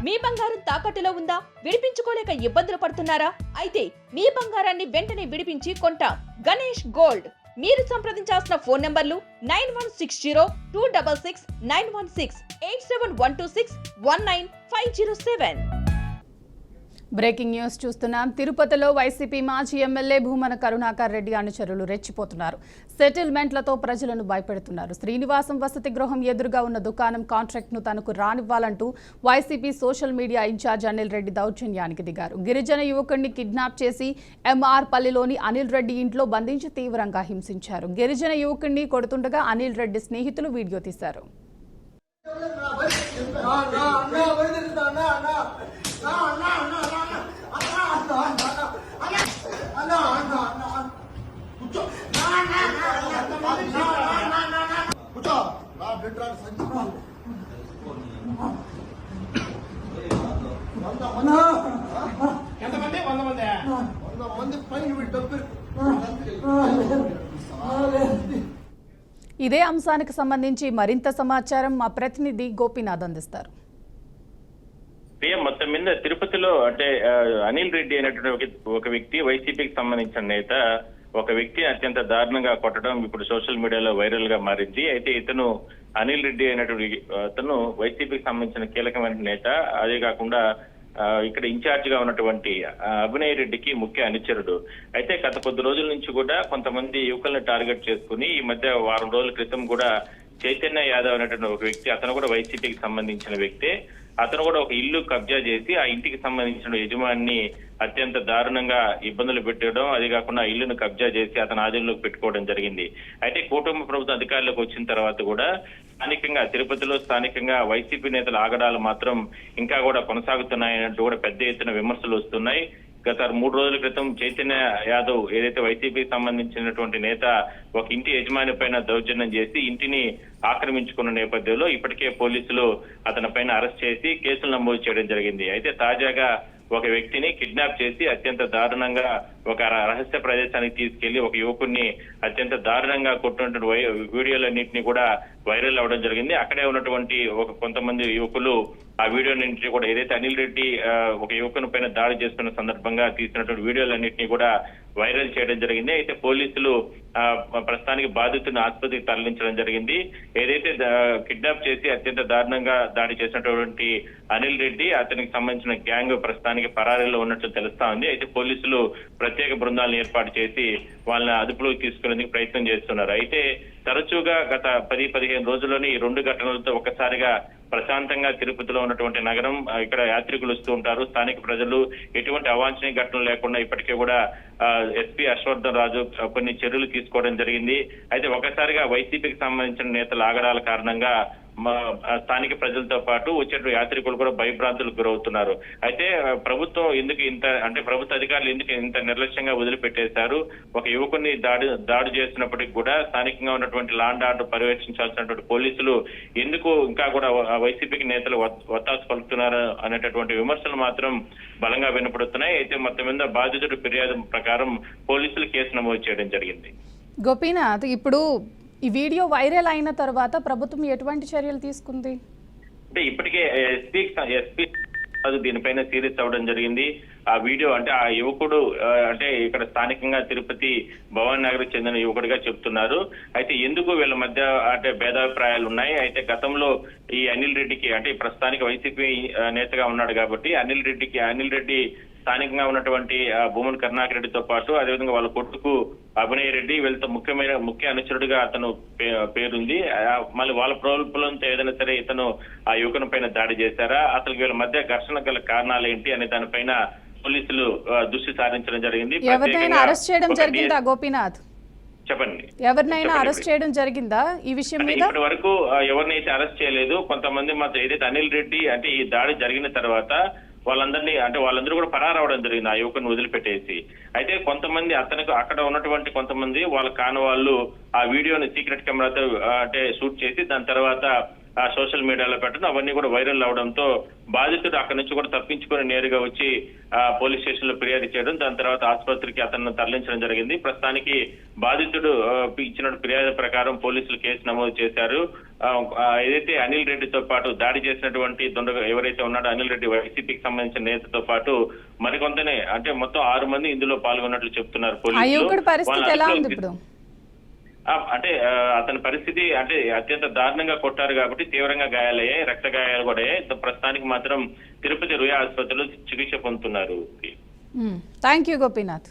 మీ బంగారం తాకట్టులో ఉందా? విడిపించుకోలేక ఇబ్బందులు పడుతున్నారా? అయితే మీ బంగారాన్ని వెంటనే విడిపించి కొంటాం. గణేష్ గోల్డ్. మీరు సంప్రదించాల్సిన ఫోన్ నంబర్లు 9160-266-916, 8712619507. బ్రేకింగ్ న్యూస్ చూస్తున్నాం. తిరుపతిలో వైసీపీ మాజీ ఎమ్మెల్యే భూమన కరుణాకర్ రెడ్డి అనుచరులు రెచ్చిపోతున్నారు. సెటిల్మెంట్లతో ప్రజలను భయపెడుతున్నారు. శ్రీనివాసం వసతి గృహం ఎదురుగా ఉన్న దుకాణం కాంట్రాక్ట్ను తనకు రానివ్వాలంటూ YCP social media incharge Anil Reddy దౌర్జన్యానికి దిగారు. గిరిజన యువకుడిని కిడ్నాప్ చేసి ఎంఆర్ పల్లిలోని అనిల్ రెడ్డి ఇంట్లో బంధించి తీవ్రంగా హింసించారు. గిరిజన యువకుడిని కొడుతుండగా అనిల్ రెడ్డి స్నేహితులు వీడియో తీశారు. ఇదే అంశానికి సంబంధించి మరింత సమాచారం మా ప్రతినిధి గోపీనాథ్ అందిస్తారు. మొత్తం మీద తిరుపతిలో అంటే అనిల్ రెడ్డి అయినటువంటి ఒక వ్యక్తి, వైసీపీకి సంబంధించిన నేత, ఒక వ్యక్తి అత్యంత దారుణంగా కొట్టడం ఇప్పుడు సోషల్ మీడియాలో వైరల్ గా మారింది. అయితే ఇతను అనిల్ రెడ్డి అయినటువంటి అతను వైసీపీకి సంబంధించిన కీలకమైన నేత. అదే కాకుండా ఇక్కడ ఇన్ఛార్జ్ గా ఉన్నటువంటి అభినయ్ రెడ్డికి ముఖ్య అనుచరుడు. అయితే గత కొద్ది రోజుల నుంచి కూడా కొంతమంది యువకులను టార్గెట్ చేసుకుని ఈ మధ్య వారం రోజుల క్రితం కూడా చైతన్య యాదవ్ అనేటువంటి ఒక వ్యక్తి, అతను కూడా వైసీపీకి సంబంధించిన వ్యక్తే, అతను కూడా ఒక ఇల్లు కబ్జా చేసి ఆ ఇంటికి సంబంధించిన యజమాని అత్యంత దారుణంగా ఇబ్బందులు పెట్టడం, అది కాకుండా ఇల్లును కబ్జా చేసి అతను ఆధీనంలోకి పెట్టుకోవడం జరిగింది. అయితే కూటమి ప్రభుత్వం అధికారంలోకి వచ్చిన తర్వాత కూడా స్థానికంగా తిరుపతిలో స్థానికంగా వైసీపీ నేతల ఆగడాలు మాత్రం ఇంకా కూడా కొనసాగుతున్నాయన్నట్టు కూడా పెద్ద ఎత్తున విమర్శలు వస్తున్నాయి. గత 3 రోజుల క్రితం చైతన్య యాదవ్ ఏదైతే వైసీపీకి సంబంధించినటువంటి నేత ఒక ఇంటి యజమాని పైన దౌర్జన్యం చేసి ఇంటిని ఆక్రమించుకున్న నేపథ్యంలో ఇప్పటికే పోలీసులు అతని పైన అరెస్ట్ చేసి కేసులు నమోదు చేయడం జరిగింది. అయితే తాజాగా ఒక వ్యక్తిని కిడ్నాప్ చేసి అత్యంత దారుణంగా ఒక రహస్య ప్రదేశానికి తీసుకెళ్లి ఒక యువకుడిని అత్యంత దారుణంగా కొట్టినటువంటి వీడియోలన్నింటినీ కూడా వైరల్ అవడం జరిగింది. అక్కడే ఉన్నటువంటి కొంతమంది యువకులు ఆ వీడియో నుంచి కూడా ఏదైతే అనిల్ రెడ్డి ఒక యువకుని పైన దాడి చేస్తున్న సందర్భంగా తీసినటువంటి వీడియోలన్నింటినీ కూడా వైరల్ చేయడం జరిగింది. అయితే పోలీసులు ప్రస్తుతానికి బాధితులను ఆసుపత్రికి తరలించడం జరిగింది. ఏదైతే కిడ్నాప్ చేసి అత్యంత దారుణంగా దాడి చేసినటువంటి అనిల్ రెడ్డి, అతనికి సంబంధించిన గ్యాంగ్ ప్రస్తుతానికి పరారీలో ఉన్నట్లు తెలుస్తా ఉంది. అయితే పోలీసులు ప్రత్యేక బృందాలను ఏర్పాటు చేసి వాళ్ళని అదుపులోకి తీసుకునేందుకు ప్రయత్నం చేస్తున్నారు. అయితే తరచుగా గత 10-15 రోజుల్లోని ఈ 2 ఘటనలతో ఒక్కసారిగా ప్రశాంతంగా తిరుపతిలో ఉన్నటువంటి నగరం, ఇక్కడ యాత్రికులు వస్తూ ఉంటారు. స్థానిక ప్రజలు ఎటువంటి అవాంఛనీయ ఘటనలు లేకుండా ఇప్పటికే కూడా ఎస్పీ అశ్వర్ధన్ రాజు కొన్ని చర్యలు తీసుకోవడం జరిగింది. అయితే ఒకసారిగా వైసీపీకి సంబంధించిన నేతల ఆగడాల కారణంగా స్థానిక ప్రజలతో పాటు వచ్చే యాత్రికులు కూడా భయభ్రాంతులకు గురవుతున్నారు. అయితే ప్రభుత్వం ఎందుకు ఇంత అంటే ప్రభుత్వ అధికారులు ఎందుకు ఇంత నిర్లక్ష్యంగా వదిలిపెట్టేశారు? ఒక యువకుని దాడి చేసినప్పటికీ కూడా స్థానికంగా ఉన్నటువంటి లా అండ్ ఆర్డర్ పర్యవేక్షించాల్సినటువంటి పోలీసులు ఎందుకు ఇంకా కూడా వైసీపీకి నేతలు ఒత్తాసు పలుకుతున్నారు అనేటటువంటి విమర్శలు మాత్రం బలంగా వినపడుతున్నాయి. అయితే మొత్తం మీద బాధితుడి ఫిర్యాదు ప్రకారం పోలీసులు కేసు నమోదు చేయడం జరిగింది. గోపీనాథ్, ఇప్పుడు ఈ వీడియో వైరల్ అయిన తర్వాత ప్రభుత్వం ఎటువంటి చర్యలు తీసుకుంది? అంటే ఇప్పటికే ఎస్పీ దీనిపైన సీరియస్ అవ్వడం జరిగింది. ఆ వీడియో అంటే ఆ యువకుడు అంటే ఇక్కడ స్థానికంగా తిరుపతి భవన్ నగర్ చెందిన యువకుడిగా చెప్తున్నారు. అయితే ఎందుకు వీళ్ళ మధ్య అంటే భేదాభిప్రాయాలు ఉన్నాయి. అయితే గతంలో ఈ అనిల్ రెడ్డికి అంటే ప్రస్తుతానికి వైసీపీ నేతగా ఉన్నాడు కాబట్టి అనిల్ రెడ్డి స్థానికంగా ఉన్నటువంటి భూమన్ కరుణాకర్ రెడ్డితో పాటు అదేవిధంగా వాళ్ళ కొడుకు అభినయ్ రెడ్డి వీళ్ళతో ముఖ్య అనుచరుడిగా అతను పేరుంది. మళ్ళీ వాళ్ళ ప్రోల్పులంతో ఏదైనా సరే ఇతను ఆ యువకుని పైన దాడి చేశారా, అసలు వీళ్ళ మధ్య ఘర్షణ గల కారణాలు ఏంటి అనే దానిపైన పోలీసులు దృష్టి సారించడం జరిగింది. ఎవరినైనా అరెస్ట్ చేయడం జరిగిందా గోపీనాథ్? చెప్పండి. ఎవరినైనా అరెస్ట్ చేయడం జరిగిందా ఈ విషయం మీద? ఇప్పటి వరకు ఎవరినైతే అరెస్ట్ చేయలేదు. కొంతమంది మాత్రం ఏదైతే అనిల్ రెడ్డి అంటే ఈ దాడి జరిగిన తర్వాత వాళ్ళందరూ కూడా పరారవడం జరిగింది ఆ యువకుని వదిలిపెట్టేసి. అయితే కొంతమంది అక్కడ ఉన్నటువంటి కొంతమంది వాళ్ళ కాని వాళ్ళు ఆ వీడియోని సీక్రెట్ కెమెరాతో అంటే షూట్ చేసి దాని తర్వాత సోషల్ మీడియాలో పెట్టడం అవన్నీ కూడా వైరల్ అవడంతో బాధితుడు అక్కడి నుంచి కూడా తప్పించుకొని నేరుగా వచ్చి పోలీస్ స్టేషన్ లో ఫిర్యాదు చేయడం, దాని తర్వాత ఆసుపత్రికి అతను తరలించడం జరిగింది. ప్రస్తుతానికి బాధితుడు ఇచ్చిన ఫిర్యాదు ప్రకారం పోలీసులు కేసు నమోదు చేశారు. ఏదైతే అనిల్ రెడ్డితో పాటు దాడి చేసినటువంటి ఎవరైతే ఉన్నాడో అనిల్ రెడ్డి వైసీపీకి సంబంధించిన నేతతో పాటు మరికొంతనే అంటే మొత్తం 6 మంది ఇందులో పాల్గొన్నట్లు చెప్తున్నారు పోలీసులు. అంటే అతని పరిస్థితి అంటే అత్యంత దారుణంగా కొట్టారు కాబట్టి తీవ్రంగా గాయాలయ్యాయి, రక్త గాయాలు కూడా అయ్యాయి. ప్రస్తుతానికి మాత్రం తిరుపతి రుయా ఆసుపత్రిలో చికిత్స పొందుతున్నారు. Thank you Gopinath.